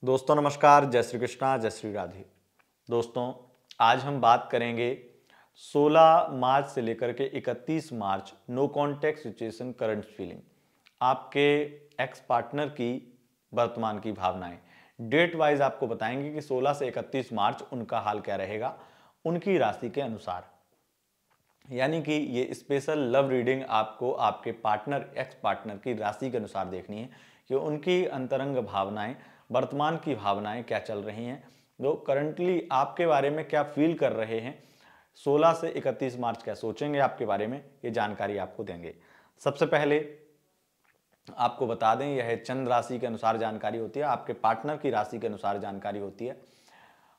दोस्तों नमस्कार, जय श्री कृष्णा, जय श्री राधे। दोस्तों आज हम बात करेंगे 16 मार्च से लेकर के 31 मार्च no contact situation current feeling, आपके एक्स पार्टनर की वर्तमान की भावनाएं। डेट वाइज आपको बताएंगे कि 16 से 31 मार्च उनका हाल क्या रहेगा उनकी राशि के अनुसार। यानी कि ये स्पेशल लव रीडिंग आपको आपके पार्टनर एक्स पार्टनर की राशि के अनुसार देखनी है कि उनकी अंतरंग भावनाएं, वर्तमान की भावनाएं क्या चल रही हैं, वो करंटली आपके बारे में क्या फील कर रहे हैं, 16 से 31 मार्च क्या सोचेंगे आपके बारे में, ये जानकारी आपको देंगे। सबसे पहले आपको बता दें यह चंद्र राशि के अनुसार जानकारी होती है, आपके पार्टनर की राशि के अनुसार जानकारी होती है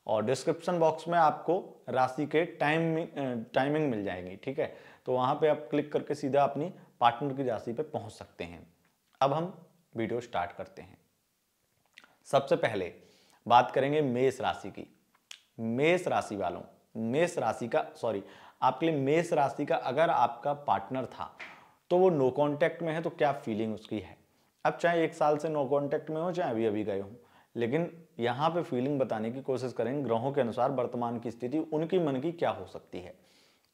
और डिस्क्रिप्शन बॉक्स में आपको राशि के टाइमिंग मिल जाएगी। ठीक है, तो वहां पे आप क्लिक करके सीधा अपनी पार्टनर की राशि पे पहुंच सकते हैं। अब हम वीडियो स्टार्ट करते हैं। सबसे पहले बात करेंगे मेष राशि की। मेष राशि वालों, मेष राशि का आपके लिए मेष राशि का अगर आपका पार्टनर था तो वो नो कांटेक्ट में है तो क्या फीलिंग उसकी है। अब चाहे 1 साल से नो कांटेक्ट में हो, चाहे अभी अभी गए हो, लेकिन यहाँ पे फीलिंग बताने की कोशिश करेंगे ग्रहों के अनुसार वर्तमान की स्थिति उनकी मन की क्या हो सकती है।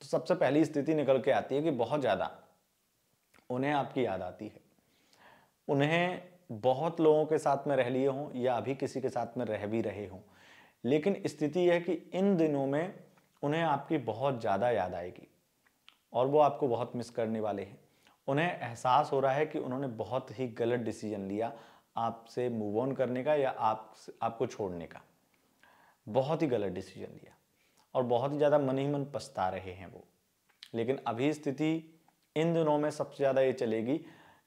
तो सबसे पहली स्थिति निकल के आती है कि बहुत ज़्यादा उन्हें आपकी याद आती है। उन्हें बहुत लोगों के साथ में रह लिए हों या अभी किसी के साथ में रह भी रहे हों, लेकिन स्थिति यह है कि इन दिनों में उन्हें आपकी बहुत ज़्यादा याद आएगी और वो आपको बहुत मिस करने वाले हैं। उन्हें एहसास हो रहा है कि उन्होंने बहुत ही गलत डिसीजन लिया आपसे मूव ऑन करने का या आपको छोड़ने का। बहुत ही गलत डिसीजन लिया और बहुत ही ज़्यादा मन ही मन पछता रहे हैं वो। लेकिन अभी स्थिति इन दिनों में सबसे ज़्यादा ये चलेगी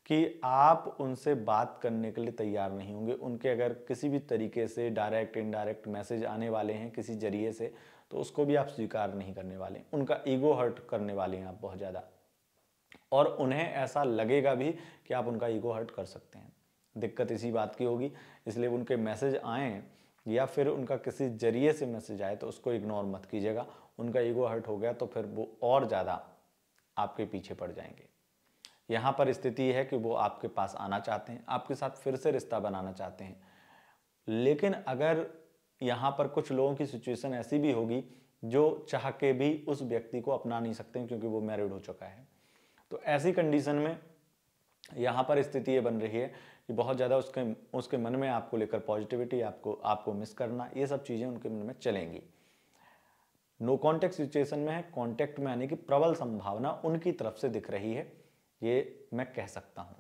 कि आप उनसे बात करने के लिए तैयार नहीं होंगे। उनके अगर किसी भी तरीके से डायरेक्ट इनडायरेक्ट मैसेज आने वाले हैं किसी जरिए से, तो उसको भी आप स्वीकार नहीं करने वाले। उनका ईगो हर्ट करने वाले हैं आप बहुत ज़्यादा, और उन्हें ऐसा लगेगा भी कि आप उनका ईगो हर्ट कर सकते हैं। दिक्कत इसी बात की होगी, इसलिए उनके मैसेज आएँ या फिर उनका किसी जरिए से मैसेज आए तो उसको इग्नोर मत कीजिएगा। उनका ईगो हर्ट हो गया तो फिर वो और ज़्यादा आपके पीछे पड़ जाएंगे। यहाँ पर स्थिति है कि वो आपके पास आना चाहते हैं, आपके साथ फिर से रिश्ता बनाना चाहते हैं, लेकिन अगर यहाँ पर कुछ लोगों की सिचुएशन ऐसी भी होगी जो चाह के भी उस व्यक्ति को अपना नहीं सकते हैं क्योंकि वो मैरिड हो चुका है। तो ऐसी कंडीशन में यहाँ पर स्थिति ये बन रही है कि बहुत ज़्यादा उसके मन में आपको लेकर पॉजिटिविटी, आपको मिस करना, ये सब चीज़ें उनके मन में चलेंगी। नो कॉन्टेक्ट सिचुएशन में है, कॉन्टेक्ट में आने की प्रबल संभावना उनकी तरफ से दिख रही है, ये मैं कह सकता हूँ।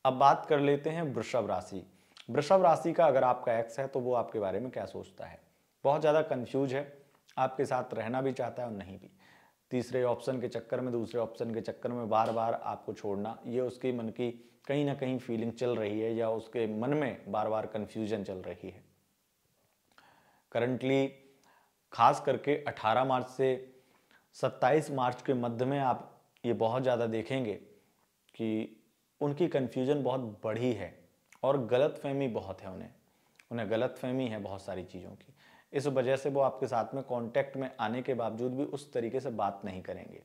अब बात कर लेते हैं वृषभ राशि। वृषभ राशि का अगर आपका एक्स है तो वो आपके बारे में क्या सोचता है। बहुत ज़्यादा कंफ्यूज है, आपके साथ रहना भी चाहता है और नहीं भी। तीसरे ऑप्शन के चक्कर में, दूसरे ऑप्शन के चक्कर में बार बार आपको छोड़ना, ये उसके मन की कहीं ना कहीं फीलिंग चल रही है या उसके मन में बार बार कन्फ्यूजन चल रही है। करंटली खास करके 18 मार्च से 27 मार्च के मध्य में आप ये बहुत ज़्यादा देखेंगे कि उनकी कन्फ्यूजन बहुत बड़ी है और गलतफहमी बहुत है। उन्हें गलतफहमी है बहुत सारी चीज़ों की। इस वजह से वो आपके साथ में कांटेक्ट में आने के बावजूद भी उस तरीके से बात नहीं करेंगे,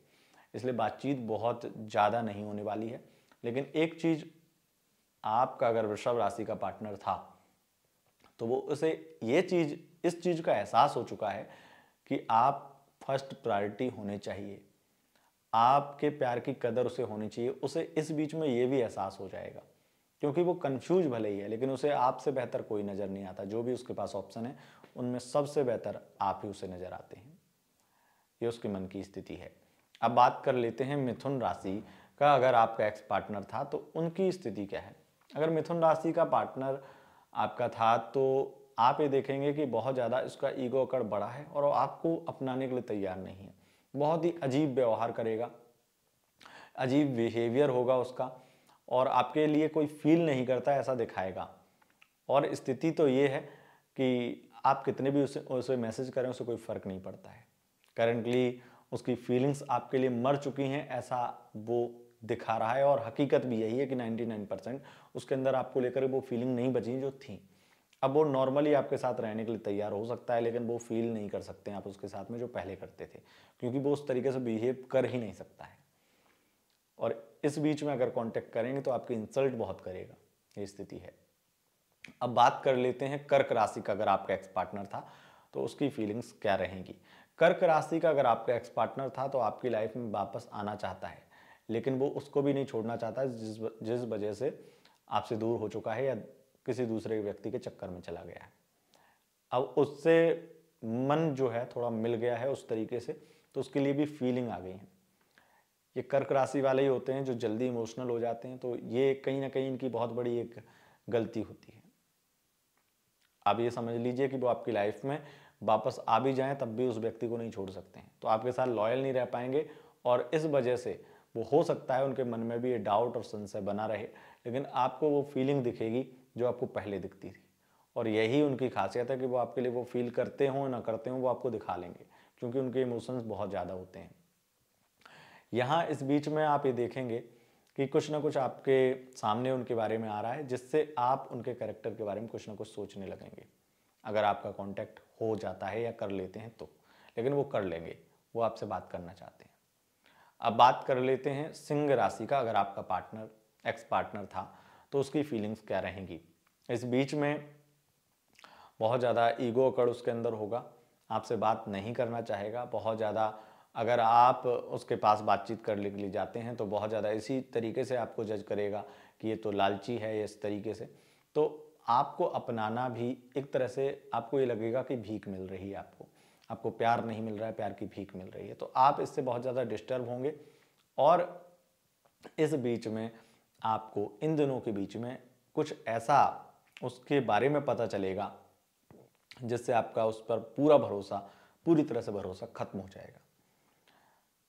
इसलिए बातचीत बहुत ज़्यादा नहीं होने वाली है। लेकिन एक चीज़, आपका अगर वृषभ राशि का पार्टनर था तो वो उसे इस चीज़ का एहसास हो चुका है कि आप फर्स्ट प्रायोरिटी होने चाहिए, आपके प्यार की कदर उसे होनी चाहिए। उसे इस बीच में ये भी एहसास हो जाएगा, क्योंकि वो कंफ्यूज भले ही है लेकिन उसे आपसे बेहतर कोई नज़र नहीं आता। जो भी उसके पास ऑप्शन है उनमें सबसे बेहतर आप ही उसे नज़र आते हैं। ये उसके मन की स्थिति है। अब बात कर लेते हैं मिथुन राशि का। अगर आपका एक्स पार्टनर था तो उनकी स्थिति क्या है। अगर मिथुन राशि का पार्टनर आपका था तो आप ये देखेंगे कि बहुत ज़्यादा इसका ईगो अकड़ बड़ा है और आपको अपनाने के लिए तैयार नहीं है। बहुत ही अजीब व्यवहार करेगा, अजीब बिहेवियर होगा उसका, और आपके लिए कोई फील नहीं करता ऐसा दिखाएगा। और स्थिति तो ये है कि आप कितने भी उसे मैसेज करें उसे कोई फ़र्क नहीं पड़ता है। करंटली उसकी फीलिंग्स आपके लिए मर चुकी हैं ऐसा वो दिखा रहा है, और हकीकत भी यही है कि 99% उसके अंदर आपको लेकर वो फीलिंग नहीं बची जो थी। अब वो नॉर्मली आपके साथ रहने के लिए तैयार हो सकता है, लेकिन वो फील नहीं कर सकते हैं आप उसके साथ में जो पहले करते थे, क्योंकि वो उस तरीके से बिहेव कर ही नहीं सकता है। और इस बीच में अगर कांटेक्ट करेंगे तो आपकी इंसल्ट बहुत करेगा, ये स्थिति है। अब बात कर लेते हैं कर्क राशि का। अगर आपका एक्स पार्टनर था तो उसकी फीलिंग्स क्या रहेंगी। कर्क राशि का अगर आपका एक्स पार्टनर था तो आपकी लाइफ में वापस आना चाहता है, लेकिन वो उसको भी नहीं छोड़ना चाहता जिस वजह से आपसे दूर हो चुका है या किसी दूसरे व्यक्ति के चक्कर में चला गया है। अब उससे मन जो है थोड़ा मिल गया है उस तरीके से, तो उसके लिए भी फीलिंग आ गई है। ये कर्क राशि वाले ही होते हैं जो जल्दी इमोशनल हो जाते हैं, तो ये कहीं ना कहीं इनकी बहुत बड़ी एक गलती होती है। आप ये समझ लीजिए कि वो आपकी लाइफ में वापस आ भी जाएं तब भी उस व्यक्ति को नहीं छोड़ सकते हैं, तो आपके साथ लॉयल नहीं रह पाएंगे और इस वजह से वो हो सकता है उनके मन में भी ये डाउट और संशय बना रहे, लेकिन आपको वो फीलिंग दिखेगी जो आपको पहले दिखती थी। और यही उनकी खासियत है कि वो आपके लिए वो फील करते हों ना करते हों, वो आपको दिखा लेंगे, क्योंकि उनके इमोशंस बहुत ज़्यादा होते हैं। यहाँ इस बीच में आप ये देखेंगे कि कुछ ना कुछ आपके सामने उनके बारे में आ रहा है, जिससे आप उनके कैरेक्टर के बारे में कुछ ना कुछ सोचने लगेंगे। अगर आपका कांटेक्ट हो जाता है या कर लेते हैं तो, लेकिन वो कर लेंगे, वो आपसे बात करना चाहते हैं। अब बात कर लेते हैं सिंह राशि का। अगर आपका पार्टनर एक्स पार्टनर था तो उसकी फीलिंग्स क्या रहेंगी। इस बीच में बहुत ज़्यादा ईगो अकड़ उसके अंदर होगा, आपसे बात नहीं करना चाहेगा बहुत ज़्यादा। अगर आप उसके पास बातचीत करने के लिए जाते हैं तो बहुत ज़्यादा इसी तरीके से आपको जज करेगा कि ये तो लालची है, इस तरीके से। तो आपको अपनाना भी एक तरह से आपको ये लगेगा कि भीख मिल रही है, आपको प्यार नहीं मिल रहा है, प्यार की भीख मिल रही है, तो आप इससे बहुत ज़्यादा डिस्टर्ब होंगे। और इस बीच में आपको इन दिनों के बीच में कुछ ऐसा उसके बारे में पता चलेगा जिससे आपका उस पर पूरी तरह से भरोसा खत्म हो जाएगा।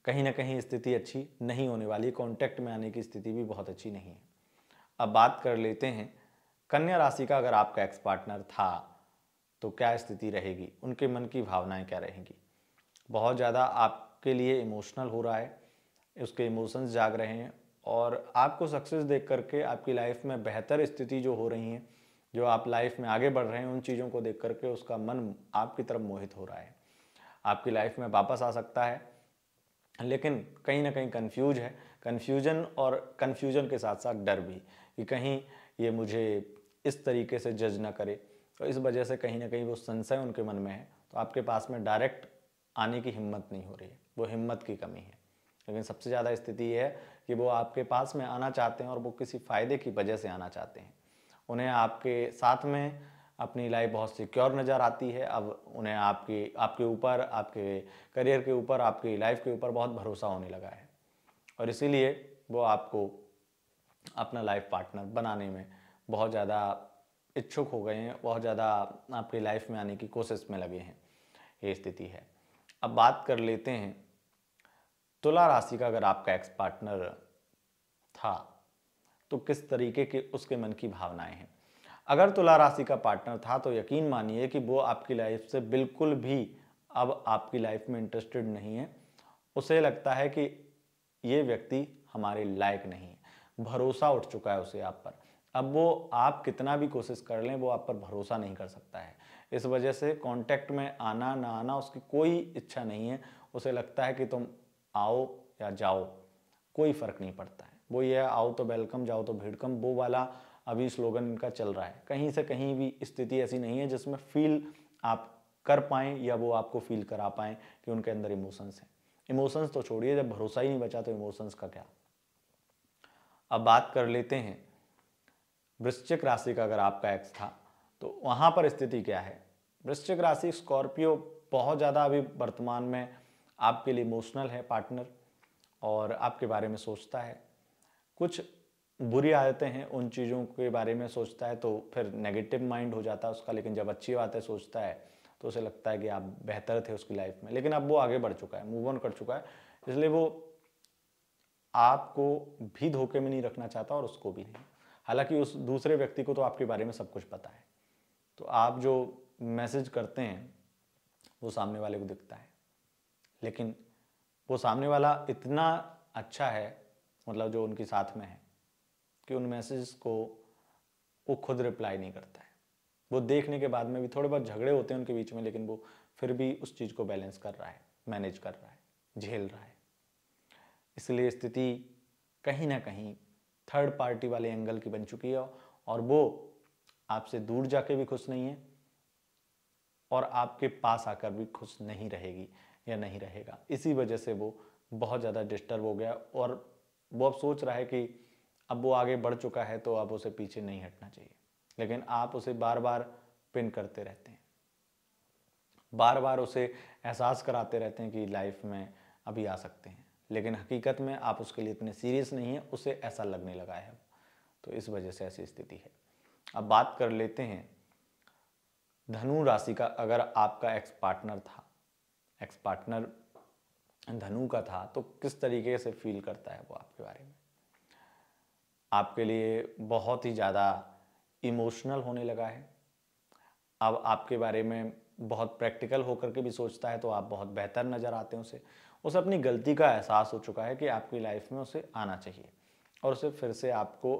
कहीं ना कहीं स्थिति अच्छी नहीं होने वाली, कांटेक्ट में आने की स्थिति भी बहुत अच्छी नहीं है। अब बात कर लेते हैं कन्या राशि का। अगर आपका एक्स पार्टनर था तो क्या स्थिति रहेगी, उनके मन की भावनाएं क्या रहेंगी। बहुत ज़्यादा आपके लिए इमोशनल हो रहा है, उसके इमोशंस जाग रहे हैं और आपको सक्सेस देख करके आपकी लाइफ में बेहतर स्थिति जो हो रही हैं, जो आप लाइफ में आगे बढ़ रहे हैं, उन चीज़ों को देख करके उसका मन आपकी तरफ मोहित हो रहा है। आपकी लाइफ में वापस आ सकता है, लेकिन कहीं ना कहीं कंफ्यूज है, कन्फ्यूजन के साथ साथ डर भी कि कहीं ये मुझे इस तरीके से जज ना करे, तो इस वजह से कहीं ना कहीं वो संशय उनके मन में है। तो आपके पास में डायरेक्ट आने की हिम्मत नहीं हो रही है, वो हिम्मत की कमी है। लेकिन सबसे ज़्यादा स्थिति ये है कि वो आपके पास में आना चाहते हैं और वो किसी फ़ायदे की वजह से आना चाहते हैं। उन्हें आपके साथ में अपनी लाइफ बहुत सिक्योर नज़र आती है। अब उन्हें आपके ऊपर, आपके करियर के ऊपर, आपकी लाइफ के ऊपर बहुत भरोसा होने लगा है और इसीलिए वो आपको अपना लाइफ पार्टनर बनाने में बहुत ज़्यादा इच्छुक हो गए हैं, बहुत ज़्यादा आपकी लाइफ में आने की कोशिश में लगे हैं। ये स्थिति है। अब बात कर लेते हैं तुला राशि का। अगर आपका एक्स पार्टनर था तो किस तरीके के उसके मन की भावनाएं हैं। अगर तुला राशि का पार्टनर था तो यकीन मानिए कि वो आपकी लाइफ से बिल्कुल भी अब आपकी लाइफ में इंटरेस्टेड नहीं है। उसे लगता है कि ये व्यक्ति हमारे लायक नहीं है, भरोसा उठ चुका है उसे आप पर। अब वो आप कितना भी कोशिश कर लें, वो आप पर भरोसा नहीं कर सकता है। इस वजह से कांटेक्ट में आना ना आना उसकी कोई इच्छा नहीं है। उसे लगता है कि तुम आओ या जाओ, कोई फर्क नहीं पड़ता है। वो ये आओ तो वेलकम, जाओ तो भेड़कम, वो वाला अभी स्लोगन इनका चल रहा है। कहीं से कहीं भी स्थिति ऐसी नहीं है जिसमें फील आप कर पाएँ या वो आपको फील करा पाएँ कि उनके अंदर इमोशंस हैं। इमोशंस तो छोड़िए, जब भरोसा ही नहीं बचा तो इमोशंस का क्या। अब बात कर लेते हैं वृश्चिक राशि का। अगर आपका एक्स था तो वहाँ पर स्थिति क्या है। वृश्चिक राशि स्कॉर्पियो बहुत ज़्यादा अभी वर्तमान में आपके लिए इमोशनल है पार्टनर और आपके बारे में सोचता है। कुछ बुरी आदतें हैं, उन चीज़ों के बारे में सोचता है तो फिर नेगेटिव माइंड हो जाता है उसका, लेकिन जब अच्छी बातें सोचता है तो उसे लगता है कि आप बेहतर थे उसकी लाइफ में। लेकिन अब वो आगे बढ़ चुका है, मूव ऑन कर चुका है, इसलिए वो आपको भी धोखे में नहीं रखना चाहता और उसको भी नहीं। हालांकि उस दूसरे व्यक्ति को तो आपके बारे में सब कुछ पता है, तो आप जो मैसेज करते हैं वो सामने वाले को दिखता है, लेकिन वो सामने वाला इतना अच्छा है, मतलब जो उनके साथ में है, कि उन मैसेज को वो खुद रिप्लाई नहीं करता है। वो देखने के बाद में भी थोड़े बहुत झगड़े होते हैं उनके बीच में, लेकिन वो फिर भी उस चीज़ को बैलेंस कर रहा है, मैनेज कर रहा है, झेल रहा है। इसलिए स्थिति कहीं ना कहीं थर्ड पार्टी वाले एंगल की बन चुकी है और वो आपसे दूर जाके भी खुश नहीं है और आपके पास आकर भी खुश नहीं रहेगी या नहीं रहेगा। इसी वजह से वो बहुत ज़्यादा डिस्टर्ब हो गया और वो अब सोच रहा है कि अब वो आगे बढ़ चुका है तो अब उसे पीछे नहीं हटना चाहिए, लेकिन आप उसे बार बार पिन करते रहते हैं, बार बार उसे एहसास कराते रहते हैं कि लाइफ में अभी आ सकते हैं, लेकिन हकीकत में आप उसके लिए इतने सीरियस नहीं हैं, उसे ऐसा लगने लगा है अब। तो इस वजह से ऐसी स्थिति है। अब बात कर लेते हैं धनु राशि का। अगर आपका एक्स पार्टनर धनु का था तो किस तरीके से फील करता है वो आपके बारे में? आपके लिए बहुत ही ज़्यादा इमोशनल होने लगा है। अब आपके बारे में बहुत प्रैक्टिकल होकर के भी सोचता है, तो आप बहुत बेहतर नज़र आते हैं उसे अपनी गलती का एहसास हो चुका है कि आपकी लाइफ में उसे आना चाहिए और उसे फिर से आपको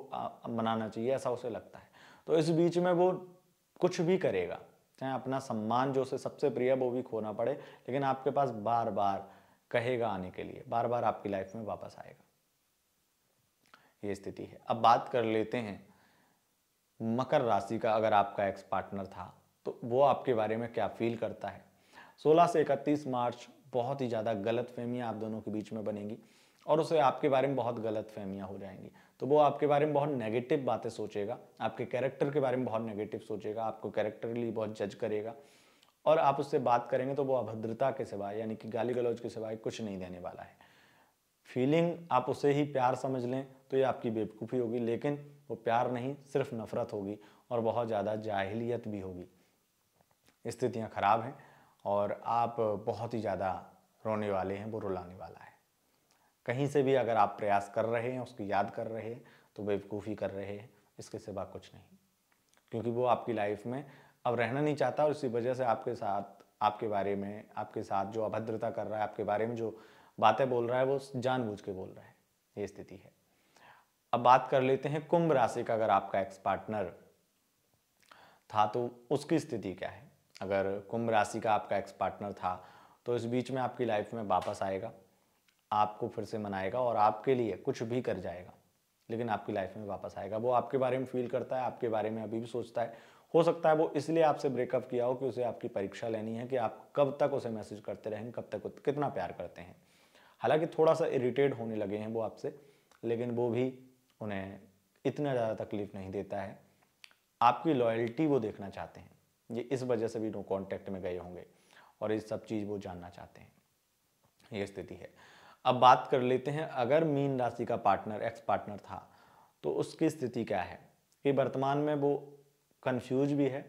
मनाना चाहिए, ऐसा उसे लगता है। तो इस बीच में वो कुछ भी करेगा, चाहे अपना सम्मान जो उसे सबसे प्रिय वो भी खोना पड़े, लेकिन आपके पास बार बार कहेगा आने के लिए, बार बार आपकी लाइफ में वापस आएगा। ये स्थिति है। अब बात कर लेते हैं मकर राशि का। अगर आपका एक्स पार्टनर था तो वो आपके बारे में क्या फील करता है? 16 से 31 मार्च बहुत ही ज़्यादा गलत फहमियाँ आप दोनों के बीच में बनेंगी और उसे आपके बारे में बहुत गलत फहमियाँ हो जाएंगी। तो वो आपके बारे में बहुत नेगेटिव बातें सोचेगा, आपके कैरेक्टर के बारे में बहुत नेगेटिव सोचेगा, आपको कैरेक्टरली बहुत जज करेगा और आप उससे बात करेंगे तो वो अभद्रता के सिवाय यानी कि गाली गलौज के सिवाय कुछ नहीं देने वाला है। फीलिंग आप उसे ही प्यार समझ लें तो ये आपकी बेवकूफ़ी होगी, लेकिन वो प्यार नहीं, सिर्फ नफरत होगी और बहुत ज़्यादा जाहिलियत भी होगी। स्थितियाँ खराब हैं और आप बहुत ही ज़्यादा रोने वाले हैं, वो रुलाने वाला है। कहीं से भी अगर आप प्रयास कर रहे हैं, उसकी याद कर रहे हैं, तो बेवकूफ़ी कर रहे हैं, इसके सिवा कुछ नहीं, क्योंकि वो आपकी लाइफ में अब रहना नहीं चाहता और इसी वजह से आपके साथ, आपके बारे में, आपके साथ जो अभद्रता कर रहा है, आपके बारे में जो बातें बोल रहा है, वो जानबूझ के बोल रहा है। ये स्थिति है। अब बात कर लेते हैं कुंभ राशि का। अगर आपका एक्स पार्टनर था तो उसकी स्थिति क्या है? अगर कुंभ राशि का आपका एक्स पार्टनर था तो इस बीच में आपकी लाइफ में वापस आएगा, आपको फिर से मनाएगा और आपके लिए कुछ भी कर जाएगा, लेकिन आपकी लाइफ में वापस आएगा। वो आपके बारे में फील करता है, आपके बारे में अभी भी सोचता है। हो सकता है वो इसलिए आपसे ब्रेकअप किया हो कि उसे आपकी परीक्षा लेनी है कि आप कब तक उसे मैसेज करते रहेंगे, कब तक कितना प्यार करते हैं। हालांकि थोड़ा सा इरिटेट होने लगे हैं वो आपसे, लेकिन वो भी उन्हें इतना ज़्यादा तकलीफ नहीं देता है। आपकी लॉयल्टी वो देखना चाहते हैं, ये इस वजह से भी नो कांटेक्ट में गए होंगे और ये सब चीज़ वो जानना चाहते हैं। ये स्थिति है। अब बात कर लेते हैं अगर मीन राशि का पार्टनर एक्स पार्टनर था तो उसकी स्थिति क्या है? कि वर्तमान में वो कंफ्यूज भी है,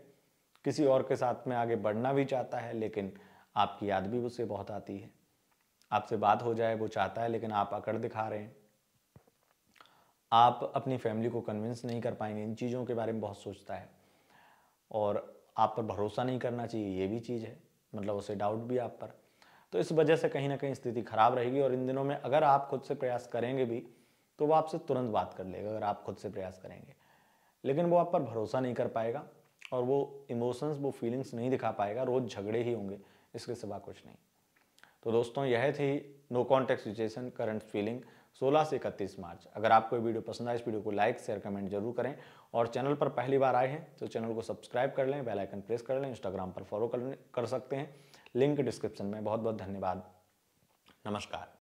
किसी और के साथ में आगे बढ़ना भी चाहता है, लेकिन आपकी याद भी उसे बहुत आती है। आपसे बात हो जाए वो चाहता है, लेकिन आप अकड़ दिखा रहे हैं। आप अपनी फैमिली को कन्विंस नहीं कर पाएंगे, इन चीज़ों के बारे में बहुत सोचता है और आप पर भरोसा नहीं करना चाहिए, ये भी चीज़ है, मतलब उसे डाउट भी आप पर। तो इस वजह से कहीं ना कहीं स्थिति खराब रहेगी और इन दिनों में अगर आप खुद से प्रयास करेंगे भी तो वो आपसे तुरंत बात कर लेगा अगर आप खुद से प्रयास करेंगे, लेकिन वो आप पर भरोसा नहीं कर पाएगा और वो इमोशंस, वो फीलिंग्स नहीं दिखा पाएगा। रोज़ झगड़े ही होंगे, इसके सिवा कुछ नहीं। तो दोस्तों यह थी no contact situation current feeling 16 से 31 मार्च। अगर आपको ये वीडियो पसंद आए, इस वीडियो को लाइक शेयर कमेंट जरूर करें और चैनल पर पहली बार आए हैं तो चैनल को सब्सक्राइब कर लें, बेल आइकन प्रेस कर लें, इंस्टाग्राम पर फॉलो कर सकते हैं, लिंक डिस्क्रिप्शन में। बहुत बहुत धन्यवाद। नमस्कार।